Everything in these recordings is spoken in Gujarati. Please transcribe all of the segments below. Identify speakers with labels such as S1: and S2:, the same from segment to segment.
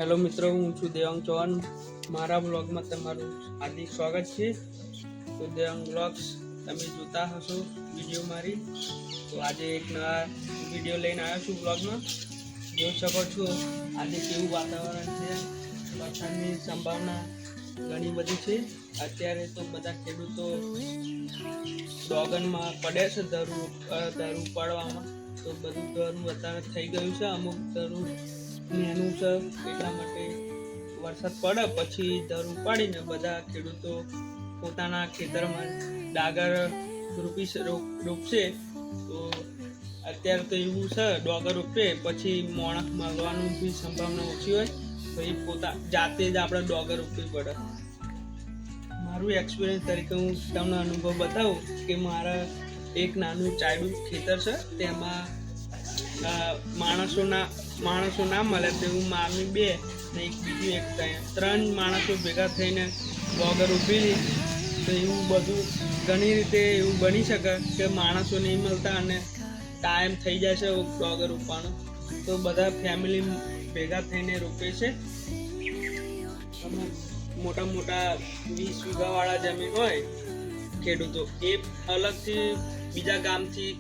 S1: હેલો મિત્રો, હું છું દેવાંગ ચૌહાણ. મારા બ્લોગમાં તમારું હાર્દિક સ્વાગત છે. તો દેવાંગ બ્લોગ્સ તમે જોતા હશો વિડીયો મારી. તો આજે એક નવા વિડીયો લઈને આવ્યો છું બ્લોગમાં. જોઈ શકો છો આજે કેવું વાતાવરણ છે. વરસાદની સંભાવના ઘણી બધી છે. અત્યારે તો બધા ખેડૂતો ડોગનમાં પડે છે ધરું પાડવામાં. તો બધું ધરું અત્યારે થઈ ગયું છે. અમુક ધરું એનું છે એટલા માટે વરસાદ પડે પછી ધરું પાડીને બધા ખેડૂતો પોતાના ખેતરમાં ડાગર રોપશે. તો અત્યારે તો એવું છે ડોગર રોપે પછી મોણસ મળવાનું બી સંભાવના ઓછી હોય, તો એ જાતે જ આપણે ડોગર રોપવી પડે. મારું એક્સપિરિયન્સ તરીકે હું તમને અનુભવ બતાવું કે મારા એક નાનું ચાયડું ખેતર છે, તેમાં માણસો ના મળે તો હું મામી બે ને એક બીજું એક ત્રણ માણસો ભેગા થઈને ડોગર રોપેલી. તો એવું બધું ઘણી રીતે એવું બની શકે કે માણસો નહીં મળતા અને ટાઈમ થઈ જાય છે ડોગર રોપવાનો. તો બધા ફેમિલી ભેગા થઈને રોપે છે. મોટા મોટા 20 વીઘાવાળા જમીન હોય ખેડૂતો, એ અલગથી બીજા ગામથી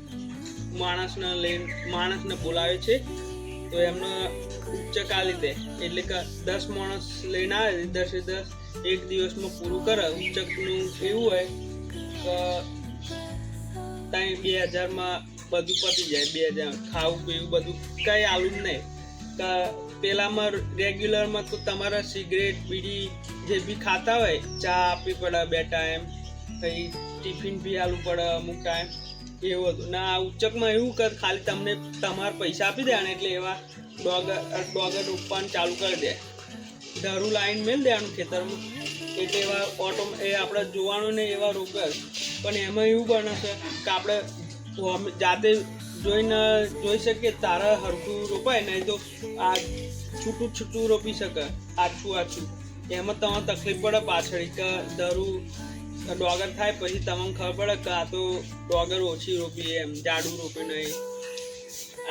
S1: માણસને બોલાવે છે. તો એમને ઉચ્ચક આલી દે, એટલે કે 10 માણસ લઈને આવે, 10 એક દિવસમાં પૂરું કરે. ઉચ્ચકનું એવું હોય કે 2000માં બધું પતી જાય. 2000 ખાવું પીવું બધું કઈ આલું જ નહીં. પેલામાં રેગ્યુલરમાં તો તમારા સિગરેટ બીડી જે બી ખાતા હોય, ચા આપવી પડે 2 ટાઈમ, પછી ટિફિન બી આલવું પડે અમુક ટાઈમ, એવું હતું. ના ઉચ્ચકમાં એવું કર ખાલી તમને તમારા પૈસા આપી દે એટલે એવા ડોગર રોપવાનું ચાલુ કરી દે. ધરું લાઈન મેળ દેવાનું ખેતરમાં, એટલે એવા એ આપણે જોવાનું ને એવા રોપે. પણ એમાં એવું બને છે કે આપણે જાતે જોઈ શકીએ તારા હરખું રોપાય, નહીં તો આ છૂટું રોપી શકે આછું. એમાં તમને તકલીફ પડે પાછળ કે ધરું ડોગર થાય પછી તમને ખબર પડે કે આ તો ડોગર ઓછી રોપી, એમ જાડું રોપી નહીં.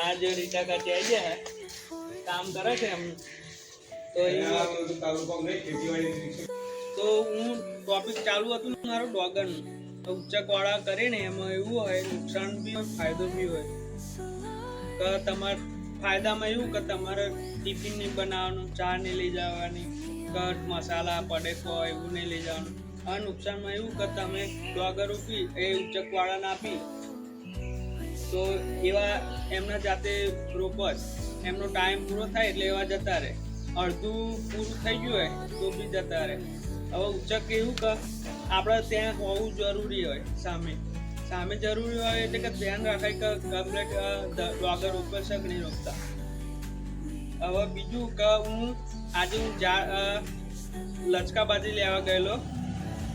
S1: આ જે રીતા કાચી જાય કામ કરે છે એમ. તો હું ટોપિક ચાલુ હતું મારું ડોગરનું. ઉચ્ચકવાળા કરે ને એમાં એવું હોય નુકસાન બી હોય ફાયદો બી હોય. કે તમારે ફાયદામાં એવું કે તમારે ટિફિન નહીં બનાવવાનું, ચા નહીં લઈ જવાની, કટ મસાલા પડેકો એવું નહીં લઈ જવાનું. આ નુકસાનમાં એવું કે તમે ડોગર રોપી એ ઉચ્ચકવાળાને આપી તો એવા એમના જાતે રોપસ, એમનો ટાઈમ પૂરો થાય એટલે એવા જતા રહે. અડધું પૂરું થઈ ગયું હોય તો બી જતા રહે. હવે ઉચ્ચક એવું કે આપણે ત્યાં હોવું જરૂરી હોય, સામે જરૂરી હોય, એટલે કે ધ્યાન રાખાય કે કમ્પ્લીટ ડોગર રોપે છે કે નહીં રોપતા. હવે બીજું કે આજે હું લચકાબાજી લેવા ગયેલો.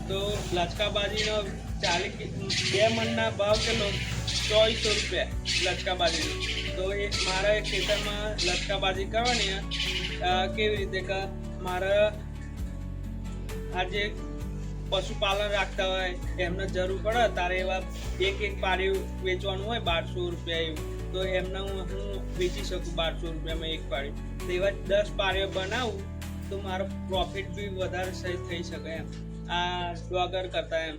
S1: તો લચકાબાજીનો 2 મણના ભાવ કેટલો? 2400 રૂપિયા લચકાબાજીનો. તો એ મારા ખેતરમાં લચકાબાજી કરવાની. કેવી રીતે કે મારે આજે પશુપાલન રાખતા હોય એમને જરૂર પડે તારે એવા એક પાડ્યું વેચવાનું હોય 1200 રૂપિયા એવું. તો એમને હું વેચી શકું 1200 રૂપિયામાં એક પાડ્યું. તો એવા 10 પાડ્યો બનાવું તો મારો પ્રોફિટ બી વધારે સહી થઈ શકે એમ આ ડોગર કરતા એમ.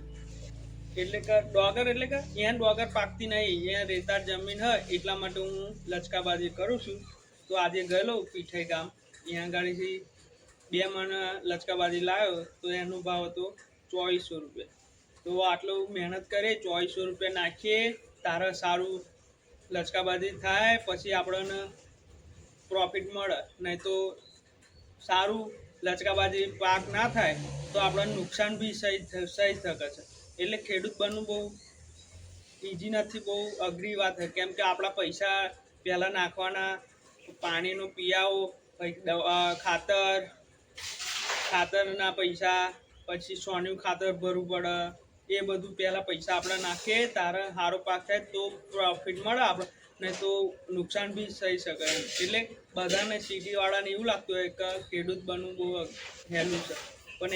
S1: એટલે કે ડોગર એટલે કે અહીંયા ડોગર પાકતી નહીં, અહીંયા રેતાળ જમીન હોય એટલા માટે હું લચકાબાજી કરું છું. તો આજે ગયેલો પીઠાઈ ગામ, અહીંયા ગાડીથી 2 મણ લચકાબાજી લાવ્યો. તો એનો ભાવ હતો 2400 રૂપિયા. તો આટલું મહેનત કરે 2400 રૂપિયા નાખીએ તારે સારું લચકાબાજી થાય પછી આપણને પ્રોફિટ મળે. નહીં તો સારું લચકાબાજી પાક ના થાય તો આપણને નુકસાન બી સહી શકે છે. એટલે ખેડૂત બનવું બહુ ઇઝી નથી, બહુ અઘરી વાત છે. કેમ કે આપણા પૈસા પહેલાં નાખવાના, પાણીનો પિયાવો, ખાતરના પૈસા, પછી સોનું ખાતર ભરવું પડે, એ બધું પહેલાં પૈસા આપણે નાખીએ તારે સારો પાક થાય તો પ્રોફિટ મળે આપણે, નહીં તો નુકસાન બી થઈ શકે એમ. એટલે બધાને સિટીવાળાને એવું લાગતું હોય કે ખેડૂત બનવું બહુ સહેલું છે. પણ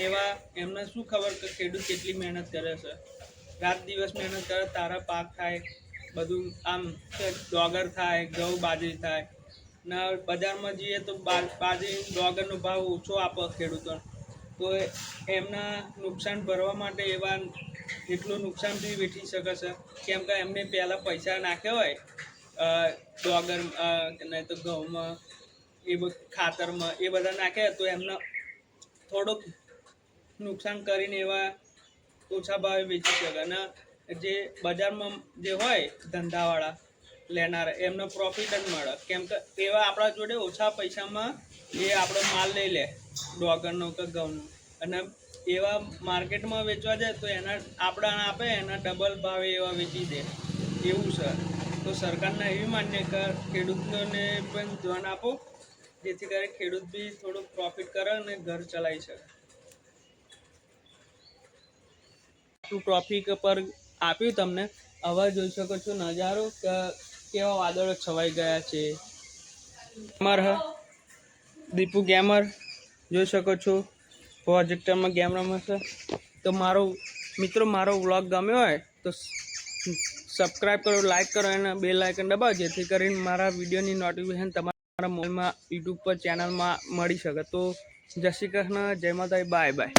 S1: એમને શું ખબર કે ખેડૂત કેટલી મહેનત કરે છે. રાત દિવસ મહેનત કરે તારા પાક થાય, બધું આમ ડોગર થાય, ઘઉં બાજરી થાય. ના બજારમાં જઈએ તો બાજરી ડોગરનો ભાવ ઓછો આપે ખેડૂતો, તો એમના નુકસાન ભરવા માટે એવા એટલું નુકસાન બી વેઠી શકે છે, કેમ કે એમને પહેલાં પૈસા નાખ્યા હોય ડોગર નહીં તો ઘઉંમાં એ ખાતરમાં એ બધા નાખે તો એમને થોડુંક નુકસાન કરીને એવા ઓછા ભાવે વેચી શકે. અને જે બજારમાં જે હોય ધંધાવાળા લેનારા એમને પ્રોફિટ જ મળે, કેમ કે એવા આપણા જોડે ઓછા પૈસામાં એ આપણો માલ લઈ લે ડોગરનો કે ઘઉંનો, અને એવા માર્કેટમાં વેચવા જાય તો એના આપણા આપે એના ડબલ ભાવે એવા વેચી દે એવું છે. તો સરકારને એવી માન્ય કે ખેડૂતોને પણ ધ્યાન આપો, જેથી કરીને ખેડૂત બી થોડુંક પ્રોફિટ કરે અને ઘર ચલાવી શકે. ટોપિક પર આપ્યું તમને. હવે જોઈ શકો છો નજારો કે કેવા વાદળો છવાઈ ગયા છે. દીપુ ગેમર જોઈ શકો છો પ્રોજેક્ટરમાં ગેમ રમે છે. તો મારો વ્લોગ ગમ્યો હોય તો સબસ્ક્રાઈબ કરો, લાઈક કરો અને બેલ આઇકન દબાવો, જેથી કરીને મારા વિડીયોની નોટિફિકેશન તમારા મોબાઈલમાં યુટ્યુબ પર ચેનલમાં મળી શકે. તો જય શ્રી કૃષ્ણ, જય માતાજી, બાય બાય.